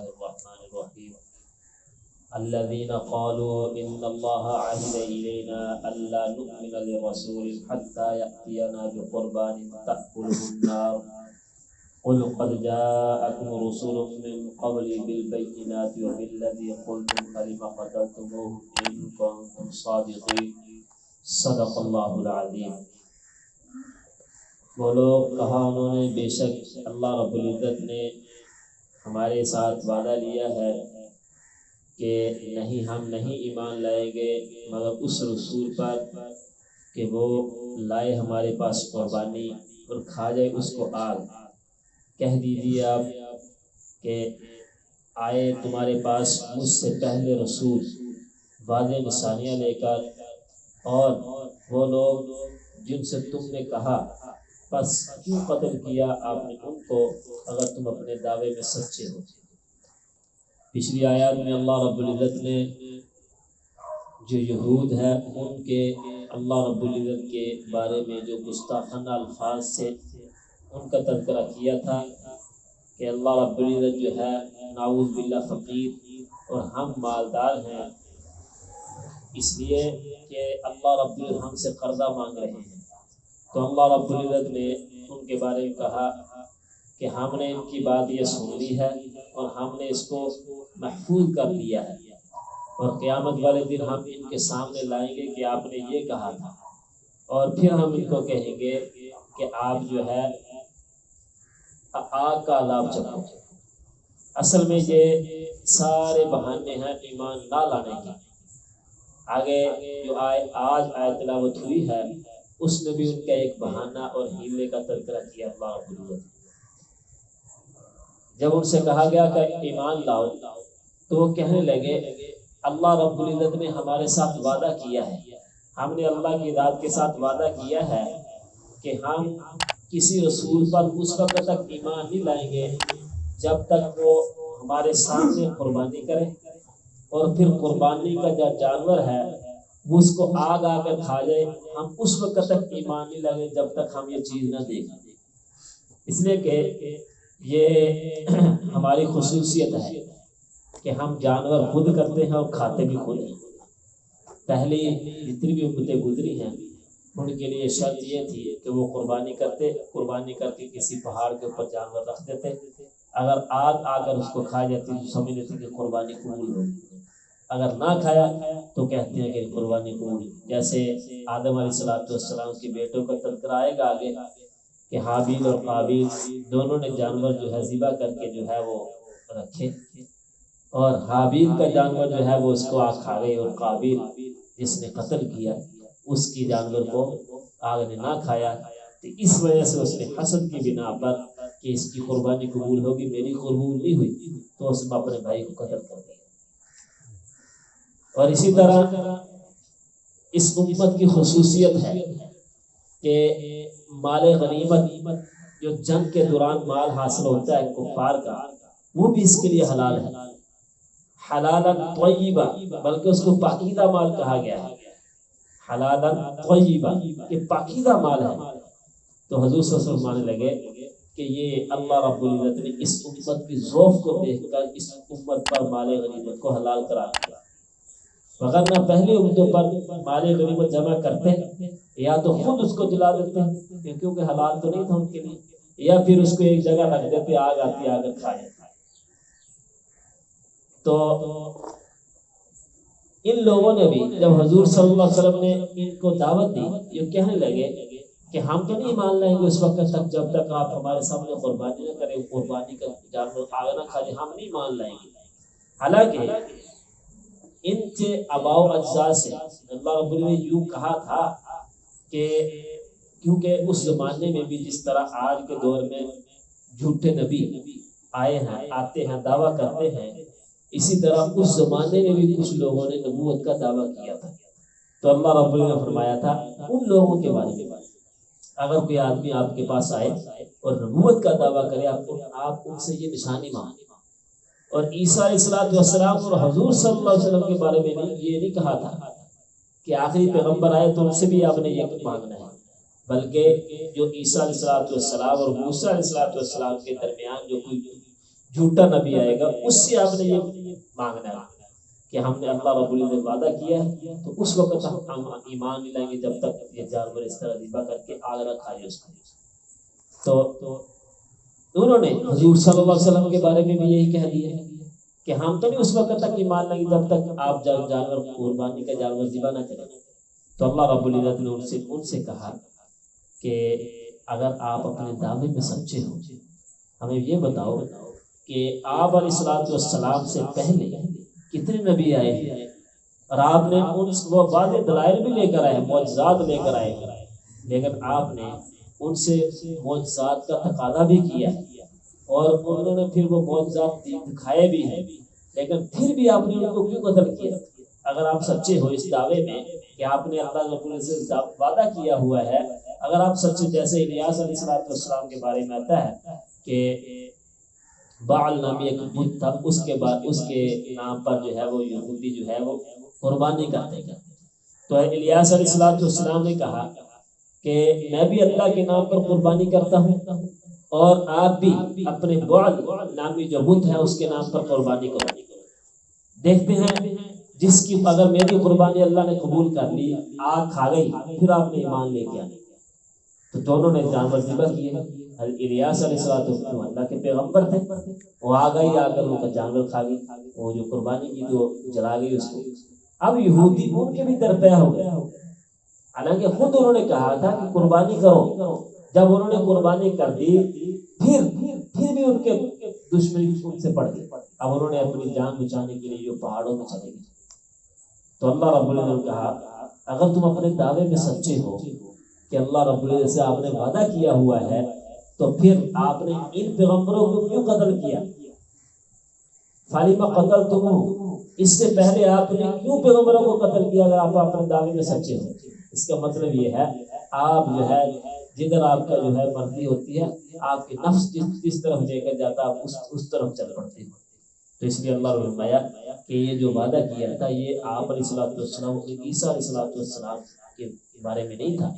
الرحمن الرحیم الذين قالوا إن الله عهد إلينا ألا نؤمن لرسول حتى يأتينا بقربان تأكله النار قل قد جاءكم رسل من قبلي بالبينات وبالذي قلتم فلم قتلتموهم إن كنتم صادقين صدق اللہ العظیم۔ وہ لوگ کہا انہوں نے بے شک اللہ رب العزت نے ہمارے ساتھ وعدہ لیا ہے کہ نہیں ہم نہیں ایمان لائیں گے مگر اس رسول پر کہ وہ لائے ہمارے پاس قربانی اور کھا جائے اس کو آگ۔ کہہ دیجیے آپ کہ آئے تمہارے پاس مجھ سے پہلے رسول واضح نشانیاں لے کر، اور وہ لوگ جن سے تم نے کہا بس کیوں قتل کیا آپ نے ان کو اگر تم اپنے دعوے میں سچے ہو۔ پچھلی آیات میں اللہ رب العزت نے جو یہود ہے ان کے اللہ رب العزت کے بارے میں جو گستاخانہ الفاظ سے ان کا تذکرہ کیا تھا کہ اللہ رب العزت جو ہے نعوذ باللہ فقیر اور ہم مالدار ہیں، اس لیے کہ اللہ رب العزت ہم سے قرضہ مانگ رہے ہیں۔ تو اللہ رب العزت نے ان کے بارے میں کہا کہ ہم نے ان کی بات یہ سن لی ہے اور ہم نے اس کو محفوظ کر لیا ہے، اور قیامت والے دن ہم ان کے سامنے لائیں گے کہ آپ نے یہ کہا تھا، اور پھر ہم ان کو کہیں گے کہ آپ جو ہے آگ کا عذاب چکھو۔ اصل میں یہ سارے بہانے ہیں ایمان نہ لانے کے۔ آگے جو آج آیت تلاوت ہوئی ہے اس میں بھی ان کا ایک بہانہ اور حیلے کا تذکرہ کیا اللہ رب العزت۔ جب ان سے کہا گیا کہ ایمان لاؤ تو وہ کہنے لگے اللہ رب العزت نے ہمارے ساتھ وعدہ کیا ہے، ہم نے اللہ کی ذات کے ساتھ وعدہ کیا ہے کہ ہم کسی رسول پر اس وقت تک ایمان نہیں لائیں گے جب تک وہ ہمارے سامنے قربانی کرے، اور پھر قربانی کا جو جانور ہے وہ اس کو آگ آ کر کھا جائے، ہم اس وقت تک ایمان نہیں لائیں گے جب تک ہم یہ چیز نہ دیکھیں۔ اس لیے کہ یہ ہماری خصوصیت ہے کہ ہم جانور خود کرتے ہیں اور کھاتے بھی خود ہیں۔ پہلی جتنی بھی امتیں گزری ہیں ان کے لیے شرط یہ تھی کہ وہ قربانی کرتے، قربانی کر کے کسی پہاڑ کے اوپر جانور رکھ دیتے، اگر آگ آ کر اس کو کھا جاتی تو سمجھ لیتے کہ قربانی قبول ہوگی، اگر نہ کھایا تو کہتے ہیں کہ قربانی قبول۔ جیسے آدم علیہ السلام کے بیٹوں کا تذکرہ آئے گا آگے کہ حابیل اور قابیل دونوں نے جانور جو ہے ذبح کر کے جو ہے وہ رکھے، اور حابیل کا جانور جو ہے وہ اس کو آگ کھا گئی، اور قابیل جس نے قتل کیا اس کی جانور کو آگ نے نہ کھایا، تو اس وجہ سے اس نے حسد کی بنا پر کہ اس کی قربانی قبول ہوگی میری قبول نہیں ہوئی تو اس نے اپنے بھائی کو قتل کر دیا۔ اور اسی طرح اس امت کی خصوصیت ہے کہ مال غنیمت جو جنگ کے دوران مال حاصل ہوتا ہے کفار کا وہ بھی اس کے لیے حلال ہے، حلالا طیبا، بلکہ اس کو پاکیزہ مال کہا گیا ہے، حلالا طیبا، یہ پاکیزہ مال ہے۔ تو حضور صلی اللہ علیہ وسلم ماننے لگے کہ یہ اللہ رب العزت نے اس امت کی ذوق کو دیکھ کر اس امت پر مال غنیمت کو حلال قرار دیا، وگرنہ پہلی امتوں پر مال غنیمت جمع کرتے یا تو خود اس کو جلا دیتے کیونکہ حلال تو نہیں تھا ان کے لیے، یا پھر اس کو ایک جگہ رکھ دیتے آگ آتی آ کر کھا جاتے۔ تو ان لوگوں نے بھی جب حضور صلی اللہ علیہ وسلم نے ان کو دعوت دی، یہ کہنے لگے کہ ہم تو نہیں مان لیں گے اس وقت تک جب تک آپ ہمارے سامنے قربانی نہ کریں، قربانی کا جانور آگ نہ کھا جائے، ہم نہیں مان لیں گے۔ حالانکہ ان کے آباء و اجداد سے اللہ رب العزت نے یوں کہا تھا کہ کیونکہ اس زمانے میں بھی جس طرح آج کے دور میں جھوٹے نبی آئے ہیں، آتے ہیں، دعویٰ کرتے ہیں، اسی طرح اس زمانے میں بھی کچھ لوگوں نے نبوت کا دعویٰ کیا تھا۔ تو اللہ رب العزت نے فرمایا تھا ان لوگوں کے بارے میں اگر کوئی آدمی آپ کے پاس آئے اور نبوت کا دعویٰ کرے، آپ ان سے یہ نشانی مانگیں۔ اور عیسیٰ علیہ السلام اور حضور صلی اللہ علیہ وسلم کے بارے میں یہ نہیں کہا تھا کہ آخری پیغمبر آئے تو ان سے بھی آپ نے یہ مانگنا ہے، بلکہ جو عیسیٰ علیہ السلام اور موسیٰ علیہ السلام کے درمیان جو کوئی جھوٹا نبی آئے گا اس سے آپ نے یہ مانگنا ہے کہ ہم نے اللہ رب العزت نے وعدہ کیا ہے تو اس وقت تک ہم ایمان نہیں لائیں گے جب تک یہ جانور اس طرح ذبح کر کے آگ نہ کھائے اس کو۔ تو انہوں نے حضور صلی اللہ علیہ وسلم کے بارے میں بھی یہی کہہ دیا کہ ہم تو نہیں اس وقت تک ایمان لائیں گے جب تک آپ جانور قربانی کا جانور ذبح نہ کریں۔ تو اللہ رب العزت نے ان سے کہا کہ اگر آپ اپنے دعوے میں سچے ہو ہمیں یہ بتاؤ کہ آپ علیہ الصلوۃ والسلام سے پہلے کتنے نبی آئے ہیں اور آپ نے وہ واضح دلائل بھی لے کر آئے، معجزات لے کر آئے، لیکن آپ نے ان سے معجزات کا تقاضا بھی کیا اور انہوں نے پھر وہ معجزات دکھائے بھی ہیں، لیکن پھر بھی آپ نے ان کو کیوں قتل کیا؟ اگر آپ سچے ہو اس دعوے میں کہ آپ نے اللہ رب سے وعدہ کیا ہوا ہے، اگر آپ سچے، جیسے الیاس علیہ السلام کے بارے میں آتا ہے کہ بعل نامی ایک بت تھا، اس کے بعد اس کے نام پر جو ہے وہ یہودی جو ہے وہ قربانی کرتے ہیں۔ تو الیاس علیہ السلام نے کہا کہ میں بھی اللہ کے نام پر قربانی کرتا ہوں اور آپ بھی اپنے بعل نامی جو بت ہے اس کے نام پر قربانی کرو، دیکھتے ہیں جس کی اگر میری قربانی اللہ نے قبول کر لی، آگ کھا گئی، پھر آپ نے ایمان لے کے آنے۔ تو دونوں نے جانور ذبح کیے۔ الیاس علیہ السلام اللہ کے پیغمبر تھے، وہ آ گئی، آ کر ان کا جانور کھا گئی، وہ جو قربانی کی تو جلا گئی اس کو۔ اب یہودی ان کے بھی درپے ہو گئے، حالانکہ خود انہوں نے کہا تھا کہ قربانی کرو، جب انہوں نے قربانی کر دی پھر بھی ان کے دشمنی ان سے پڑ گئی۔ اب انہوں نے اپنی جان بچانے کے لیے جو پہاڑوں میں چلے گئے۔ تو اللہ رب العزت نے کہا اگر تم اپنے دعوے میں سچے ہو کہ اللہ رب العزت سے آپ نے وعدہ کیا ہوا ہے تو پھر آپ نے ان پیغمبروں کو کیوں قتل کیا؟ فَلِمَ قَتَلْتُمُوهُمْ، اس سے پہلے آپ نے کیوں پیغمبروں کو قتل کیا اگر آپ اپنے دعوے میں سچے ہو؟ اس کا مطلب یہ ہے آپ جو ہے جدھر آپ کا جو ہے مرضی ہوتی ہے، آپ کے نفس جس طرف لے کر جاتا آپ اس طرف چل پڑتے ہیں۔ تو اس لیے اللہ نے فرمایا کہ یہ جو وعدہ کیا تھا یہ آپ علیہ الصلوۃ والسلام عیسیٰ علیہ الصلوۃ والسلام کے بارے میں نہیں تھا،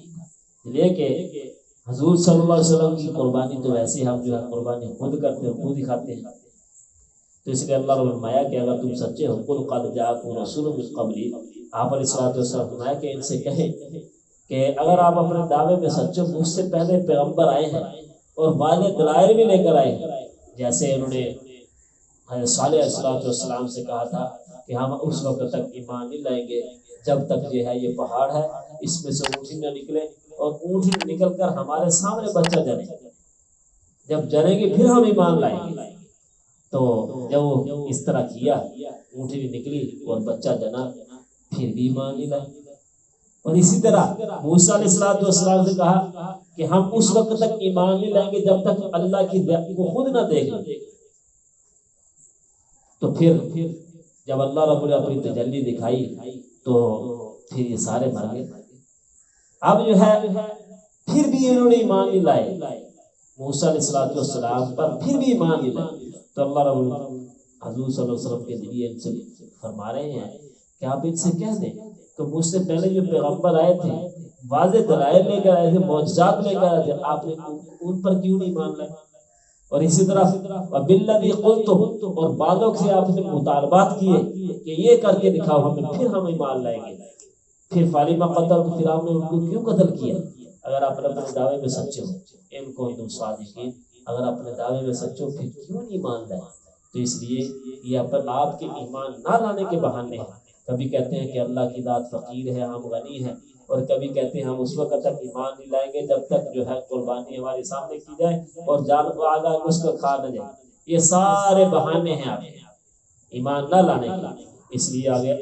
لیکن حضور صلی اللہ علیہ وسلم کی قربانی تو ویسے ہم جو ہے قربانی خود کرتے ہیں، خود ہی کھاتے ہیں۔ تو اس لیے اللہ نے فرمایا کہ اگر تم سچے ہو قل قد جاءکم رسول من قبلی، آپ علیہ الصلوۃ والسلام فرمایا کہ ان سے کہیں کہ اگر آپ اپنے دعوے میں سچے ہو، مجھ سے پہلے پیغمبر آئے ہیں اور واضح دلائل بھی لے کر آئے ہیں، جیسے انہوں نے حضرت صالح علیہ السلام سے کہا تھا کہ ہم اس وقت تک ایمان نہیں لائیں گے جب تک جو ہے یہ پہاڑ ہے اس میں سے اونٹی نہ نکلے اور اونٹی نکل کر ہمارے سامنے بچہ جنے، جب جنے گی پھر ہم ایمان لائیں گے۔ تو جب وہ اس طرح کیا، اونٹی بھی نکلی اور بچہ جنا، پھر بھی ایمان نہیں لائے۔ اور اسی طرح موسیٰ علیہ السلام سے کہا کہ ہم اس وقت تک ایمان نہیں لائیں گے جب تک اللہ کی ذات کو خود نہ دیکھ لیں۔ تو پھر جب اللہ رب العزت اپنی تجلی دکھائی تو پھر یہ سارے مر گئے۔ اب جو ہے پھر بھی انہوں نے ایمان نہیں لائے موسیٰ علیہ السلام پر، پھر بھی ایمان نہیں لائے۔ تو اللہ رب العزت حضور صلی اللہ علیہ وسلم کے ذریعے ان سے فرما رہے ہیں کہ آپ ان سے کہہ دیں کہ مجھ سے پہلے جو پیغمبر آئے تھے واضح دلائل لے کر آئے تھے، معجزات لے کر آئے تھے، آپ نے ان پر کیوں نہیں مان لائے؟ اور اسی طرح وَبِالَّذِي قُلْتُمْ، اور بعدوں سے آپ نے مطالبات کیے کہ یہ کر کے دکھاؤ ہمیں، پھر ہم ایمان لائیں گے۔ پھر فَلِمَ قَتَلْتُمْ، پھر آپ نے ان کو کیوں قتل کیا اگر آپ اپنے دعوے میں سچے ہو؟ ان کنتم صادقین، اگر اپنے دعوے میں سچے ہو پھر کیوں نہیں مان لائے؟ تو اس لیے یہ آپ کے ایمان نہ لانے کے بہانے ہیں۔ کبھی کہتے ہیں کہ اللہ کی ذات فقیر ہے، ہم غنی ہیں، اور کبھی کہتے ہیں ہم اس وقت تک ایمان نہیں لائیں گے جب تک جو ہے قربانی ہمارے سامنے کی جائے اور جان کو آگا اس کو کھا نہ جائے۔ یہ سارے بہانے ہیں آپ ایمان نہ لانے کے۔ اس لیے آگے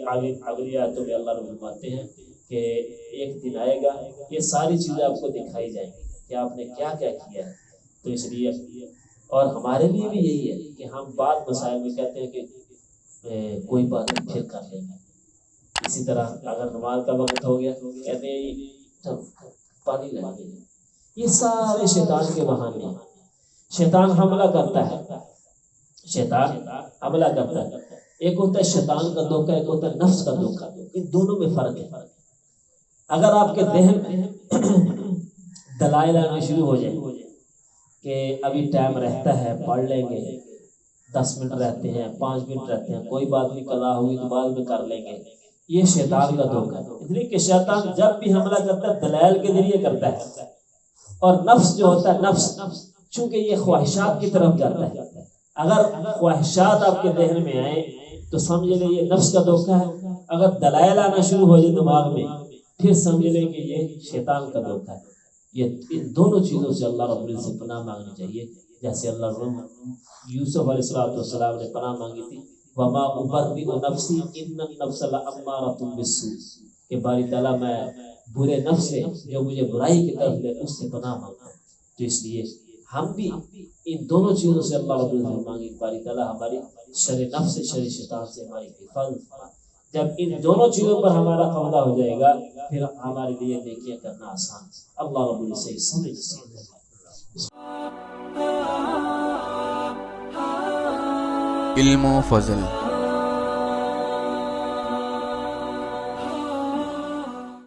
اگلی آیتوں میں اللہ نے فرماتے ہیں کہ ایک دن آئے گا یہ ساری چیزیں آپ کو دکھائی جائیں گی کہ آپ نے کیا کیا کیا ہے۔ تو اس لیے اور ہمارے لیے بھی یہی ہے کہ ہم بعض مسائل میں کہتے ہیں کہ کوئی بات نہیں پھر کر لیں گے۔ اسی طرح اگر نماز کا وقت ہو گیا کہتے ہیں پانی لیں گے۔ یہ سارے شیطان کے بہانے ہیں۔ شیطان حملہ کرتا ہے، شیطان حملہ کرتا ہے۔ ایک ہوتا ہے شیطان کا دھوکہ، ایک ہوتا ہے نفس کا دھوکہ، ان دونوں میں فرق ہے۔ اگر آپ کے ذہن میں دلائل آنے شروع ہو جائیں کہ ابھی ٹائم رہتا ہے پڑھ لیں گے، 10 منٹ رہتے ہیں، 5 منٹ رہتے ہیں، کوئی بات نہیں، قضا ہوئی تو بعد میں کر لیں گے، یہ شیطان کا دھوکہ ہے۔ اس لیے کہ شیطان جب بھی حملہ کرتا ہے دلائل کے ذریعے کرتا ہے، اور نفس جو ہوتا ہے، نفس چونکہ یہ خواہشات کی طرف جاتا ہے، اگر خواہشات آپ کے ذہن میں آئیں تو سمجھ لیں یہ نفس کا دھوکہ ہے، اگر دلائل آنا شروع ہو جائے دماغ میں پھر سمجھ لیں کہ یہ شیطان کا دھوکہ ہے۔ یہ ان دونوں چیزوں سے اللہ رب العزت سے پناہ مانگنی چاہیے، جیسے اللہ یوسف علیہ السلام نے پناہ مانگی تھی، وما ابرئ نفسی ان النفس لامارۃ بالسوء، کہ باری تعالیٰ میں برے نفس سے جو مجھے برائی کی طرف لے اس سے پناہ مانگتا ہوں۔ تو اس لیے ہم بھی ان دونوں چیزوں سے اللہ رب العزت سے مانگیں، باری تعالیٰ ہماری شر نفس سے، شر شیطان سے ہماری حفاظت فرمائے۔ جب ان دونوں چیزوں پر ہمارا قبضہ ہو جائے گا پھر ہمارے لیے نیکیاں کرنا آسان ہے۔ اللہ رب العزت سے سمجھ نصیب کرے۔ علم و فضل